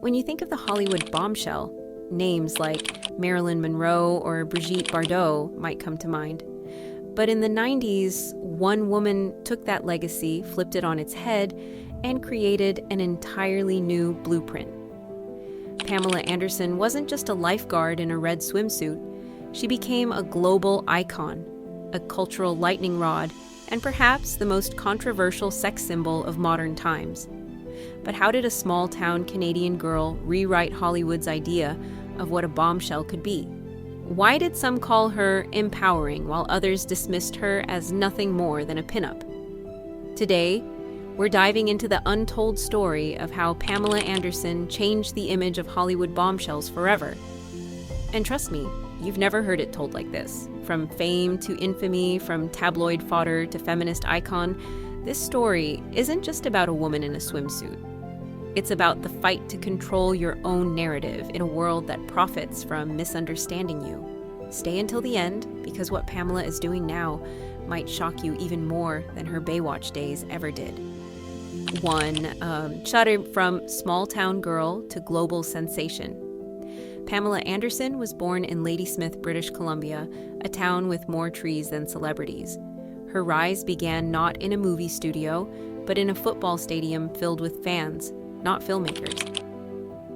When you think of the Hollywood bombshell, names like Marilyn Monroe or Brigitte Bardot might come to mind. But in the 90s, one woman took that legacy, flipped it on its head, and created an entirely new blueprint. Pamela Anderson wasn't just a lifeguard in a red swimsuit. She became a global icon, a cultural lightning rod, and perhaps the most controversial sex symbol of modern times. But how did a small-town Canadian girl rewrite Hollywood's idea of what a bombshell could be? Why did some call her empowering while others dismissed her as nothing more than a pinup? Today, we're diving into the untold story of how Pamela Anderson changed the image of Hollywood bombshells forever. And trust me, you've never heard it told like this. From fame to infamy, from tabloid fodder to feminist icon, this story isn't just about a woman in a swimsuit. It's about the fight to control your own narrative in a world that profits from misunderstanding you. Stay until the end, because what Pamela is doing now might shock you even more than her Baywatch days ever did. 1. Shudder from small-town girl to global sensation. Pamela Anderson was born in Ladysmith, British Columbia, a town with more trees than celebrities. Her rise began not in a movie studio, but in a football stadium filled with fans, not filmmakers.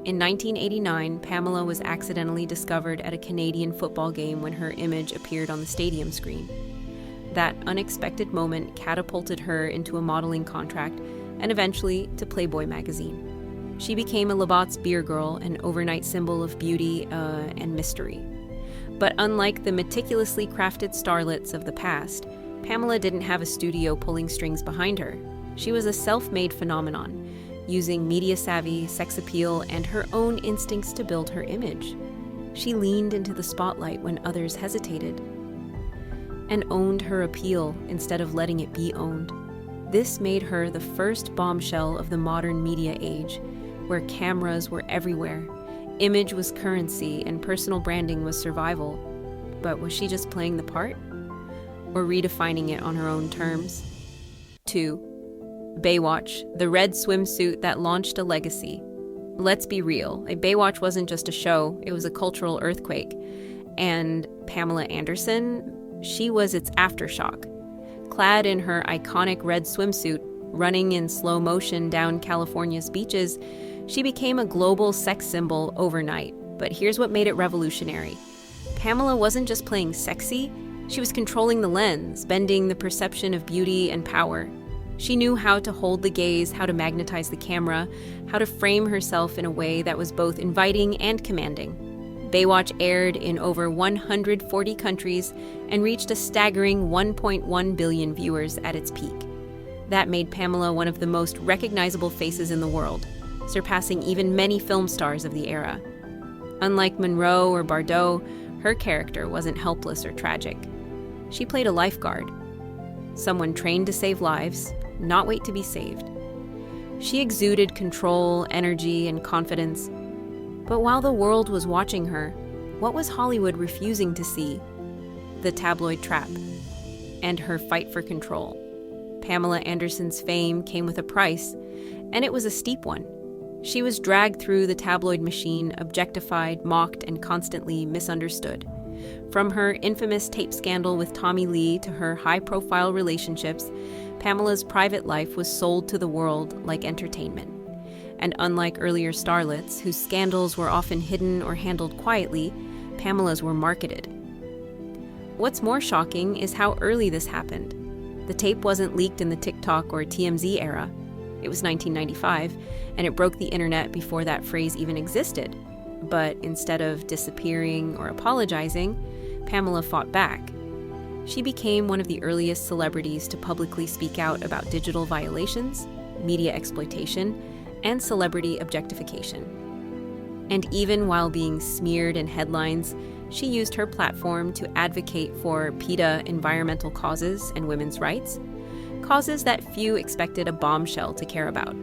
In 1989, Pamela was accidentally discovered at a Canadian football game when her image appeared on the stadium screen. That unexpected moment catapulted her into a modeling contract and eventually to Playboy magazine. She became a Labatt's beer girl, an overnight symbol of beauty and mystery. But unlike the meticulously crafted starlets of the past, Pamela didn't have a studio pulling strings behind her. She was a self-made phenomenon, using media savvy, sex appeal, and her own instincts to build her image. She leaned into the spotlight when others hesitated, and owned her appeal instead of letting it be owned. This made her the first bombshell of the modern media age, where cameras were everywhere, image was currency, and personal branding was survival. But was she just playing the part? Or redefining it on her own terms? 2. Baywatch, the red swimsuit that launched a legacy. Let's be real, Baywatch wasn't just a show, it was a cultural earthquake. And Pamela Anderson, she was its aftershock. Clad in her iconic red swimsuit, running in slow motion down California's beaches, she became a global sex symbol overnight. But here's what made it revolutionary. Pamela wasn't just playing sexy, she was controlling the lens, bending the perception of beauty and power. She knew how to hold the gaze, how to magnetize the camera, how to frame herself in a way that was both inviting and commanding. Baywatch aired in over 140 countries and reached a staggering 1.1 billion viewers at its peak. That made Pamela one of the most recognizable faces in the world, surpassing even many film stars of the era. Unlike Monroe or Bardot, her character wasn't helpless or tragic. She played a lifeguard, someone trained to save lives, not wait to be saved. She exuded control, energy, and confidence. But while the world was watching her, what was Hollywood refusing to see? The tabloid trap, and her fight for control. Pamela Anderson's fame came with a price, and it was a steep one. She was dragged through the tabloid machine, objectified, mocked, and constantly misunderstood. From her infamous tape scandal with Tommy Lee to her high-profile relationships, Pamela's private life was sold to the world like entertainment. And unlike earlier starlets, whose scandals were often hidden or handled quietly, Pamela's were marketed. What's more shocking is how early this happened. The tape wasn't leaked in the TikTok or TMZ era. It was 1995, and it broke the internet before that phrase even existed. But instead of disappearing or apologizing, Pamela fought back. She became one of the earliest celebrities to publicly speak out about digital violations, media exploitation, and celebrity objectification. And even while being smeared in headlines, she used her platform to advocate for PETA environmental causes and women's rights, causes that few expected a bombshell to care about.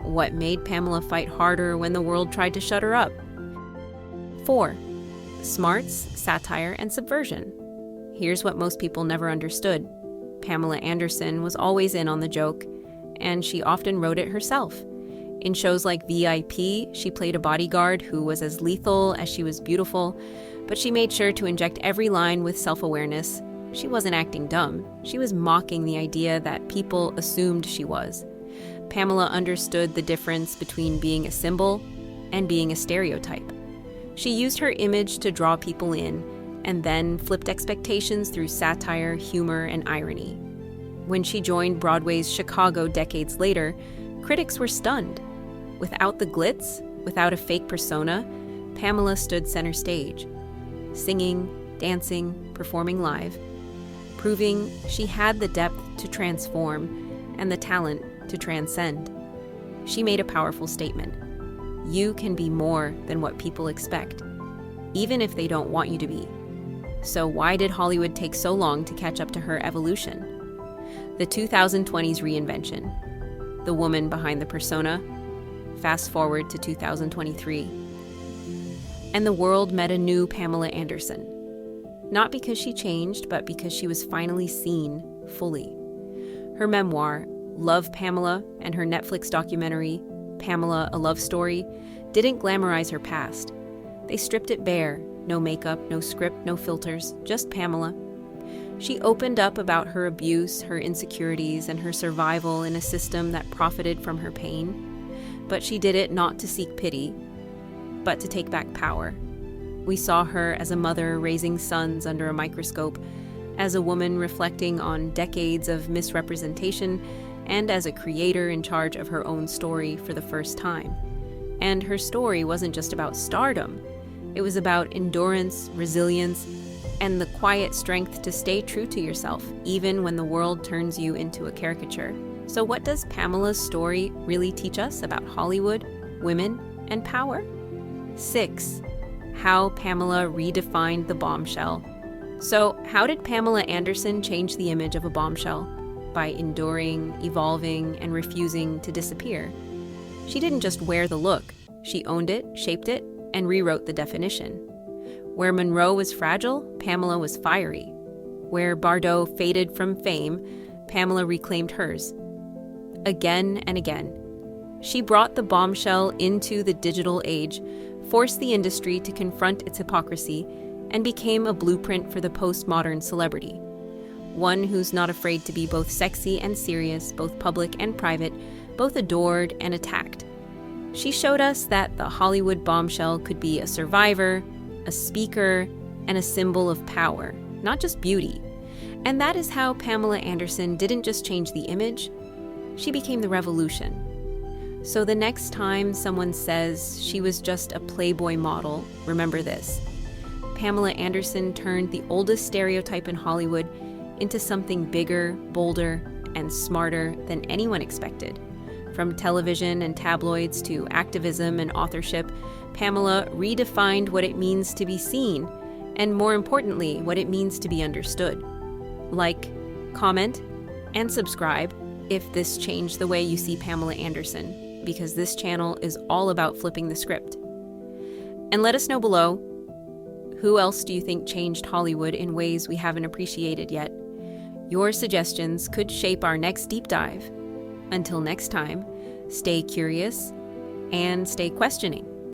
What made Pamela fight harder when the world tried to shut her up? 4. Smarts, satire, and subversion. Here's what most people never understood. Pamela Anderson was always in on the joke, and she often wrote it herself. In shows like VIP, she played a bodyguard who was as lethal as she was beautiful, but she made sure to inject every line with self-awareness. She wasn't acting dumb. She was mocking the idea that people assumed she was. Pamela understood the difference between being a symbol and being a stereotype. She used her image to draw people in, and then flipped expectations through satire, humor, and irony. When she joined Broadway's Chicago decades later, critics were stunned. Without the glitz, without a fake persona, Pamela stood center stage, singing, dancing, performing live, proving she had the depth to transform and the talent to transcend. She made a powerful statement. You can be more than what people expect, even if they don't want you to be. So why did Hollywood take so long to catch up to her evolution? The 2020s reinvention. The woman behind the persona. Fast forward to 2023. And the world met a new Pamela Anderson. Not because she changed, but because she was finally seen fully. Her memoir, Love Pamela, and her Netflix documentary, Pamela, A Love Story, didn't glamorize her past. They stripped it bare. No makeup, no script, no filters, just Pamela. She opened up about her abuse, her insecurities, and her survival in a system that profited from her pain. But she did it not to seek pity, but to take back power. We saw her as a mother raising sons under a microscope, as a woman reflecting on decades of misrepresentation, and as a creator in charge of her own story for the first time. And her story wasn't just about stardom. It was about endurance, resilience, and the quiet strength to stay true to yourself, even when the world turns you into a caricature. So what does Pamela's story really teach us about Hollywood, women, and power? 6. How Pamela redefined the bombshell. So how did Pamela Anderson change the image of a bombshell? By enduring, evolving, and refusing to disappear. She didn't just wear the look. She owned it, shaped it, and rewrote the definition. Where Monroe was fragile, Pamela was fiery. Where Bardot faded from fame, Pamela reclaimed hers. Again and again. She brought the bombshell into the digital age, forced the industry to confront its hypocrisy, and became a blueprint for the postmodern celebrity. One who's not afraid to be both sexy and serious, both public and private, both adored and attacked. She showed us that the Hollywood bombshell could be a survivor, a speaker, and a symbol of power, not just beauty. And that is how Pamela Anderson didn't just change the image, she became the revolution. So the next time someone says she was just a Playboy model, remember this. Pamela Anderson turned the oldest stereotype in Hollywood into something bigger, bolder, and smarter than anyone expected. From television and tabloids to activism and authorship, Pamela redefined what it means to be seen, and more importantly, what it means to be understood. Like, comment, and subscribe if this changed the way you see Pamela Anderson, because this channel is all about flipping the script. And let us know below, who else do you think changed Hollywood in ways we haven't appreciated yet? Your suggestions could shape our next deep dive. Until next time, stay curious and stay questioning.